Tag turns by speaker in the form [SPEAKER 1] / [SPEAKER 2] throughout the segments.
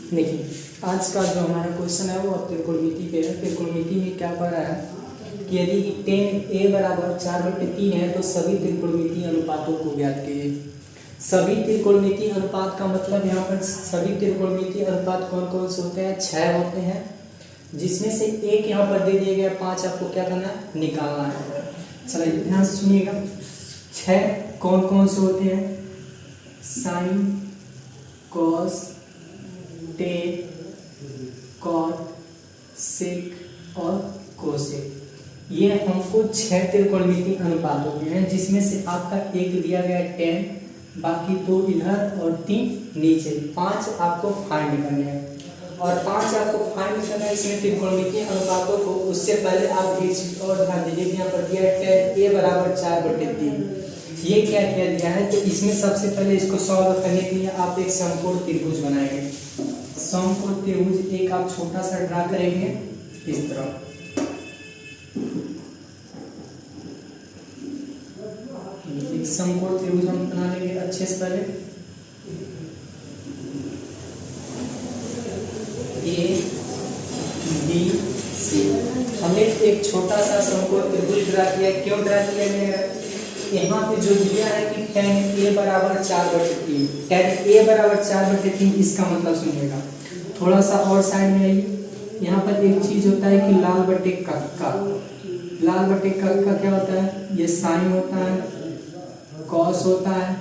[SPEAKER 1] देखिए, आज का जो हमारा क्वेश्चन है वो अब त्रिकोणमिति पे है। त्रिकोणमिति में क्या पढ़ रहा है कि यदि tan a बराबर 4/3 है तो सभी त्रिकोणमिति अनुपातों को ज्ञात कीजिए। सभी त्रिकोणमिति अनुपात का मतलब यहाँ पर सभी त्रिकोणमिति अनुपात कौन कौन से होते हैं? 6 होते हैं, जिसमें से एक यहाँ पर दे दिया गया 5। आपको क्या करना है? निकालना है। चलिए ध्यान से सुनिएगा। 6 कौन कौन से होते हैं? साइन, कॉस, टेन, कॉट, सेक और कोसेक। ये हमको 6 त्रिकोणमिति अनुपात होते हैं, जिसमें से आपका एक दिया गया है 10, बाकी 2 इधर और 3 नीचे। 5 आपको फाइंड करने हैं और 5 आपको फाइंड करना है इसमें त्रिकोणमिति अनुपातों को। उससे पहले आप एक चीज और ध्यान दीजिए कि यहाँ पर दिया है tan a बराबर 4/3। ये क्या क्या दिया है? तो इसमें सबसे पहले इसको सॉल्व करने के लिए आप एक समकोण त्रिभुज बनाएंगे। समकोण त्रिभुज एक आप छोटा सा ड्रा करेंगे इस तरह। एक समकोण त्रिभुज हम बना लेंगे अच्छे से। पहले ए बी सी हमने एक छोटा सा समकोण त्रिभुज ड्रा किया। क्यों ड्रा किया गया? यहाँ पे जो दिया है कि tan a बराबर 4/3, tan a बराबर 4/3, इसका मतलब सुनिएगा। थोड़ा सा और साइड में आइए। यहाँ पर एक चीज होता है कि लाल बटे कक्का। लाल बटे कक्का क्या होता है? ये साइन होता है, कॉस होता है,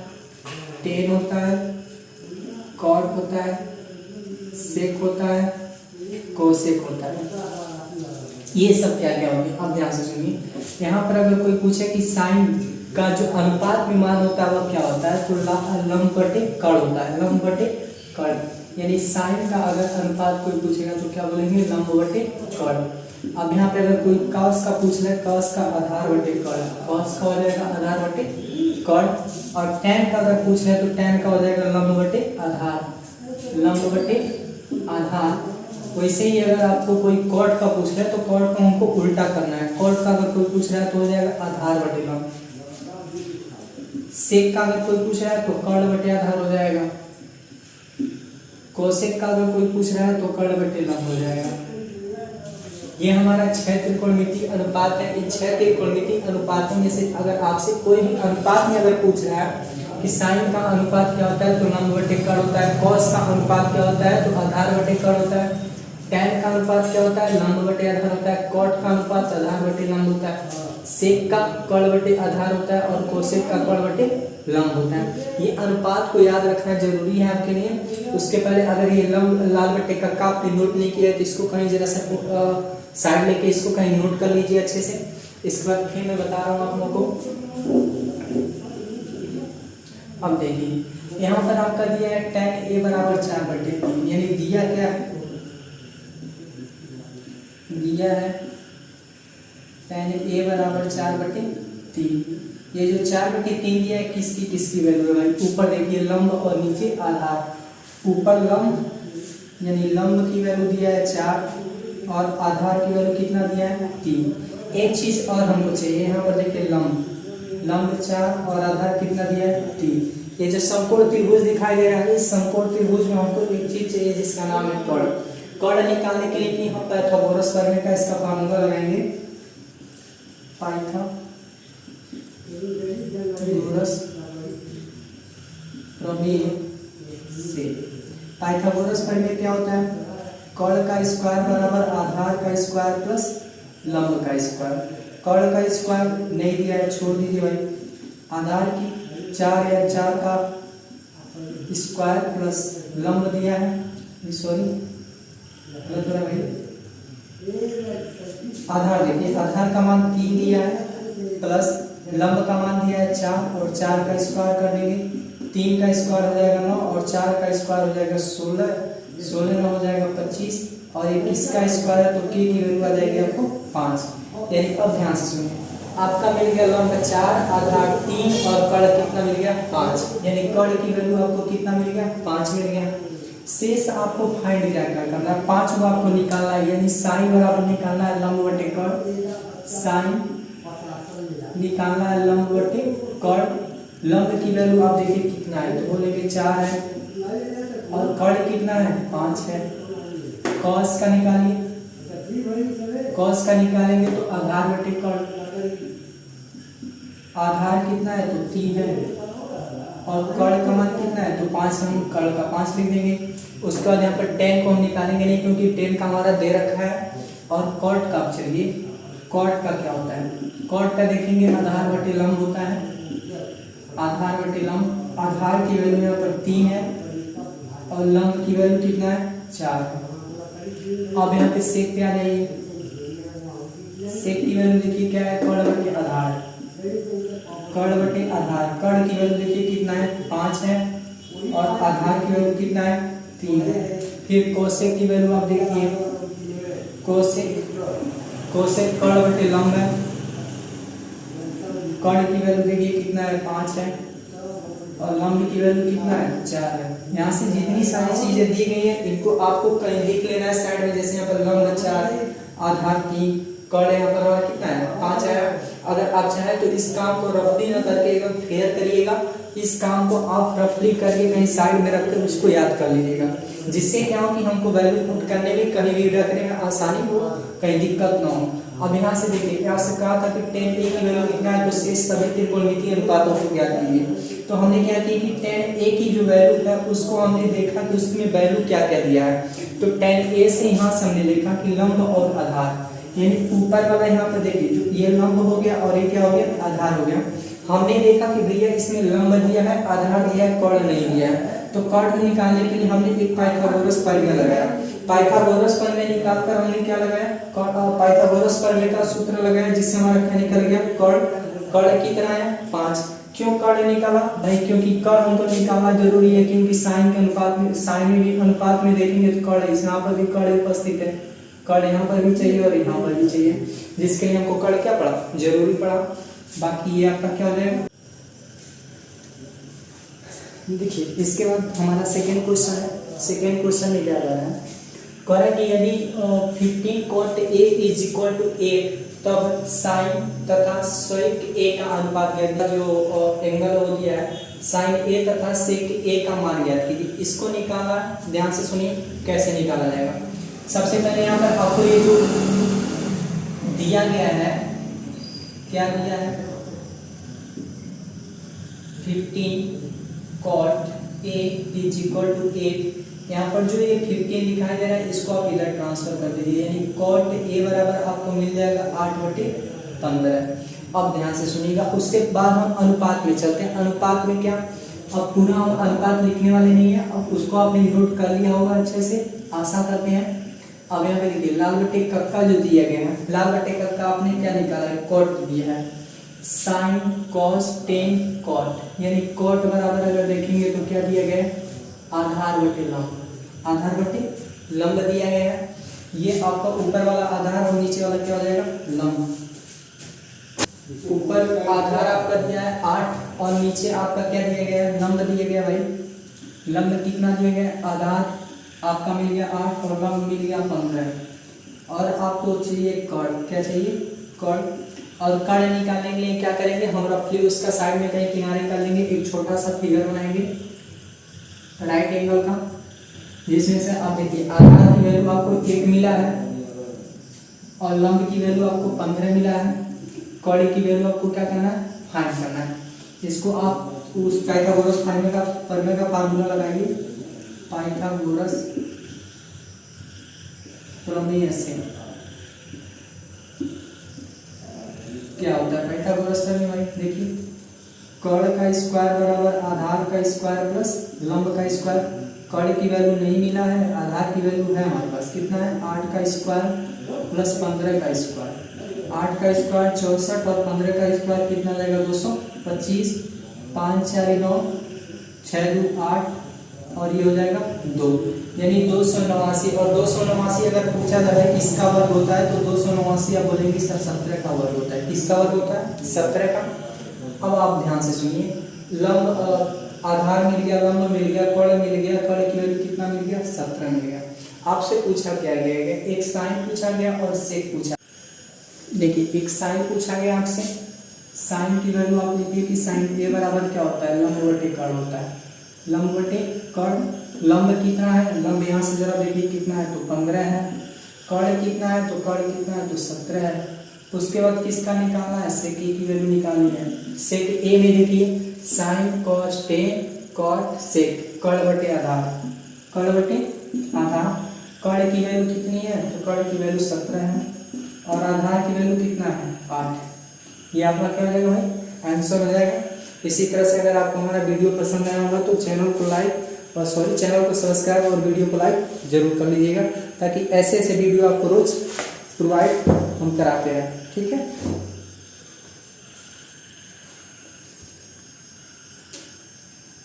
[SPEAKER 1] टेन होता है, कॉट होता है, सेक होता है, कोसेक होता है। ये सब क्या क्या होंगे? अब ध्यान से सुनिए। यहाँ पर अगर कोई पूछे कि साइन का जो अनुपात में मान होता है वह क्या होता है, तो लंब बटे कर्ण होता है। लंब बटे कर्ण, यानी साइन का अगर अनुपात कोई पूछेगा तो क्या बोलेंगे? लंब बटे कर्ण। अब यहाँ पे अगर कोई कॉस का पूछ ले, कॉस का आधार बटे कर्ण, कॉस का हो जाएगा आधार बटे कर्ण। और tan का अगर पूछ ले तो tan का हो जाएगा लंब बटे आधार, लंब बटे आधार। वैसे ही अगर आपको कोई कॉट का पूछ ले तो कॉट को हमको उल्टा करना है। कॉट का अगर कोई पूछ रहा है तो हो जाएगा आधार बटे लंब। सेक का अगर कोई पूछ रहा है तो कर्ण बटे आधार हो जाएगा। कोसेक का अगर कोई पूछ रहा है तो कर्ण बटे लंब हो जाएगा। ये हमारा 6 त्रिकोणमिति अनुपात है। इन 6 त्रिकोणमिति अनुपातों में से अगर आपसे कोई भी अनुपात में अगर पूछ रहा है कि साइन का अनुपात क्या होता है, तो लंब बटे कर्ण होता है। कॉस का अनुपात क्या होता है, तो आधार बटे कर्ण होता है। tan का अनुपात क्या होता है? लंब बटे आधार होता है। कॉट का अनुपात आधार बटे लंब होता है। सेक का कर्ण बटे आधार होता है और कोसेक का कर्ण बटे लंब होता है। ये अनुपात को याद रखना जरूरी है आपके लिए। उसके पहले अगर ये लंब लाल बटे कक्का आपने नोट नहीं किया है तो इसको कहीं जरा सा साइड लेके इसको कहीं नोट कर लीजिए अच्छे से। इसके बाद फिर मैं बता रहा हूँ आप लोगों को। अब देखिए यहाँ पर आपका दिया है tan a बराबर 4/3, यानी दिया क्या है? दिया है tan a बराबर 4/3। ये जो 4/3 दिया है किसकी किसकी वैल्यू है? ऊपर देखिए लंब और नीचे आधार। ऊपर लंब यानी लंब की वैल्यू दिया है 4 और आधार की वैल्यू कितना दिया है? 3। एक चीज और हमको चाहिए। यहाँ पर देखिए लंब 4 और आधार कितना दिया है? 3। ये जो समकोण त्रिभुज दिखाई दे रहा है, इस समकोण त्रिभुज में हमको एक चीज चाहिए जिसका नाम है कर्ण। कर्ण निकालने के लिए कि हम पाइथागोरस प्रमेय का इसका फार्मूला लगाएंगे। पाइथागोरस प्रमेय से पाइथागोरस प्रमेय क्या होता है? कर्ण का स्क्वायर बराबर आधार का स्क्वायर प्लस लंब का स्क्वायर। कर्ण का स्क्वायर नहीं दिया है, छोड़ दीजिए भाई। आधार की 4 या 4 का स्क्वायर प्लस लंब दिया है, सॉरी गलत है भाई। आधार देखिए, आधार का मान 3 दिया है प्लस लंब का मान दिया है 4 और 4 का स्क्वायर कर देंगे। 3 का स्क्वायर हो जाएगा 9 और 4 का स्क्वायर हो जाएगा 16। 16 में हो जाएगा 25 और ये किसका स्क्वायर है तो k की वैल्यू आ जाएगी आपको 5। यानी अब ध्यान से सुनिए, आपका मिल गया लंब 4, आधार 3 और कर्ण कितना मिल गया? 5। यानी कर्ण की वैल्यू आपको कितना मिल गया? 5 मिल गया। शेष आपको फाइंड क्या करना है? 5 को आपको निकालना है, यानी साइन बराबर निकालना है लंब बटे कर्ण। साइन निकालना है लंब बटे कर्ण। लंब की वैल्यू आप देखिए कितना है, तो बोलेंगे 4 है और कर्ण कितना है 5 है। कॉस का निकालिए, कॉस का निकालेंगे तो आधार बटे कर्ण, आधार कितना है तो 3 है और कर्ण का मान कितना है तो 5, हम कर्ण का 5 लिख देंगे। उसके बाद यहाँ पर tan को हम निकालेंगे नहीं क्योंकि tan का हमारा दे रखा है। और cot का, चलिए cot का क्या होता है, cot का देखेंगे आधार बटे लंब होता है, आधार बटे लंब। आधार की वैल्यू यहाँ पर 3 है और लंब की वैल्यू कितना है 4 है। अब यहाँ पे सेक पे आ जाइए, सेक की वैल्यू देखिए क्या है, कर्ण बटे आधार, कर्ण बटे आधार। कर्ण की वैल्यू देखिए कितना है 5 है और आधार की वैल्यू कितना है 3 है। फिर कोसेक की वैल्यू आप देखिए, कोसेक, कोसेक कर्ण बटे लंब है, कर्ण की वैल्यू देखिए कितना है 5 है और लंब की वैल्यू कितना है 4 है। यहाँ से जितनी सारी चीजें दी गई है इनको आपको कहीं लिख लेना है साइड में, जैसे यहाँ पर लंब 4, आधार 3, कर्ण यहाँ पर हमारा कितना है 5 आया। अगर आप चाहें तो इस काम को रफली ना करके एकदम फेयर करिएगा, इस काम को आप रफली करके कहीं साइड में रखकर उसको याद कर लीजिएगा, जिससे क्या हो कि हमको वैल्यू पुट करने में कहीं भी रखने में आसानी हो, कहीं दिक्कत ना हो। अब यहाँ से देखिए यहाँ से कहा था कि tan a की वैल्यू कितना है तो शेष सभी त्रिकोणमितीय अनुपातों को ज्ञात कीजिए। तो हमने क्या किया कि tan a की जो वैल्यू है उसको हमने देखा कि उसमें वैल्यू क्या क्या दिया है। तो tan a से यहाँ से हमने देखा कि लंब और आधार, यानी ऊपर वाला यहाँ पर देखिए जो ये लंब हो गया और ये क्या हो गया आधार हो गया। हमने देखा कि भैया इसमें लंब दिया है, आधार दिया है, कर्ण नहीं दिया है। तो कर्ण निकालने के लिए हमने एक पाइथागोरस प्रमेय लगाया। पाइथागोरस प्रमेय निकालकर हमने क्या लगाया, पाइथागोरस प्रमेय का सूत्र लगाया जिससे हमारा क्या निकल गया कर्ण। कर्ण कितना है 5। क्यों कर्ण निकाला भाई, क्योंकि कर्ण हमको निकालना जरूरी है, क्योंकि साइन के अनुपात में, साइन में भी अनुपात में देखेंगे तो कर्ण, यहाँ पर भी कर्ण उपस्थित है, कर्ण यहाँ पर भी चाहिए और यहाँ पर भी चाहिए, जिसके लिए हमको कर्ण क्या पड़ा जरूरी पड़ा। बाकी ये आपका क्या हो जाएगा। देखिए इसके बाद हमारा सेकेंड क्वेश्चन है। सेकेंड क्वेश्चन में क्या रहा है, कह रहा है कि यदि 15 cot a is equal to 8 तब साइन तथा सेक a का अनुपात ज्ञात, जो एंगल हो दिया है साइन a तथा सेक a का मान ज्ञात कीजिए। इसको निकाला, ध्यान से सुनिए कैसे निकाला जाएगा। सबसे पहले यहाँ पर आपको ये जो दिया गया है, क्या दिया है 15 cot a is equal to 8। यहाँ पर जो ये 15 दिखाई दे रहा है इसको आप इधर ट्रांसफर कर दीजिए, यानी cot a बराबर आपको मिल जाएगा 8/15। अब ध्यान से सुनिएगा, उसके बाद हम अनुपात में चलते हैं। अनुपात में क्या, अब पूरा हम अनुपात लिखने वाले नहीं है, अब उसको आपने नोट कर लिया होगा अच्छे से, आशा करते हैं। अब यहाँ पे देखिए लाल बटे कक्का जो दिया गया है, लाल बटे कक्का आपने क्या निकाला है cot दिया है, साइन कॉस टेन कॉट, यानी कॉट बराबर अगर देखेंगे तो क्या दिया गया है आधार बटे लंब, आधार बटे लंब दिया गया है। ये आपका ऊपर वाला आधार और नीचे वाला क्या हो जाएगा लंब। ऊपर आधार आपका दिया है 8 और नीचे आपका क्या दिया गया है लंब दिया गया भाई। लंब कितना दिया गया है, आधार आपका मिल गया 8 और लंब मिल गया 15। और आपको चाहिए कॉट, क्या चाहिए कॉट। और कर्ण निकालने के लिए क्या करेंगे, हम रफली उसका साइड में कहीं किनारे कर लेंगे, एक छोटा सा फिगर बनाएंगे राइट एंगल का, जिसमें से आप देखिए आधार की वैल्यू आपको 1 मिला है और लंब की वैल्यू आपको 15 मिला है, कर्ण की वैल्यू आपको क्या करना है फाइंड करना है। इसको आप उस पाइथागोरस प्रमेय का फार्मूला लगाइए, पाइथागोरस प्रमेय से क्या होता है पाइथागोरस प्रमेय भाई। देखिए कर्ण का स्क्वायर बराबर आधार का स्क्वायर प्लस लंब का स्क्वायर। कर्ण की वैल्यू नहीं मिला है, आधार की वैल्यू है हमारे पास, कितना है 8 का स्क्वायर प्लस 15 का स्क्वायर। 8 का स्क्वायर 64 और 15 का स्क्वायर कितना जाएगा 225। 5 4 9 6 2 8 और ये हो जाएगा 2, यानी 289। और 289 अगर पूछा जाए किसका वर्ग होता है तो 289 आप बोलेंगे सर 17 का वर्ग होता है। किसका वर्ग होता है 17 का। अब आप ध्यान से सुनिए, लंब आधार मिल गया, लंब मिल गया, कर्ण मिल गया, कर्ण की वैल्यू कितना मिल गया 17 मिल गया। आपसे पूछा क्या गया, एक साइन पूछा गया और सेक पूछा। देखिए एक साइन पूछा गया आपसे, साइन की वैल्यू आप लिखिए कि साइन ए बराबर क्या होता है लंब बटे कर्ण होता है, लंब बटे कर्ण लंब कितना है, लंब यहाँ से जरा देखिए कितना है तो 15 है। कर्ण कितना है तो कर्ण कितना है तो 17 है। उसके बाद किसका निकालना है, सेक ए की वैल्यू निकालनी है। सेक ए में देखिए sine cos tan cot sec, कर्ण बटे आधार, कर्ण बटे आधार। कर्ण की वैल्यू कितनी है तो कर्ण की वैल्यू 17 है और आधार की वैल्यू कितना है 8। ये आपका क्या हो जाएगा भाई, आंसर हो जाएगा। इसी तरह से अगर आपको हमारा वीडियो पसंद आया होगा तो चैनल को लाइक और चैनल को सब्सक्राइब और वीडियो को लाइक जरूर कर लीजिएगा, ताकि ऐसे ऐसे वीडियो आपको रोज प्रोवाइड हम कराते हैं। ठीक है।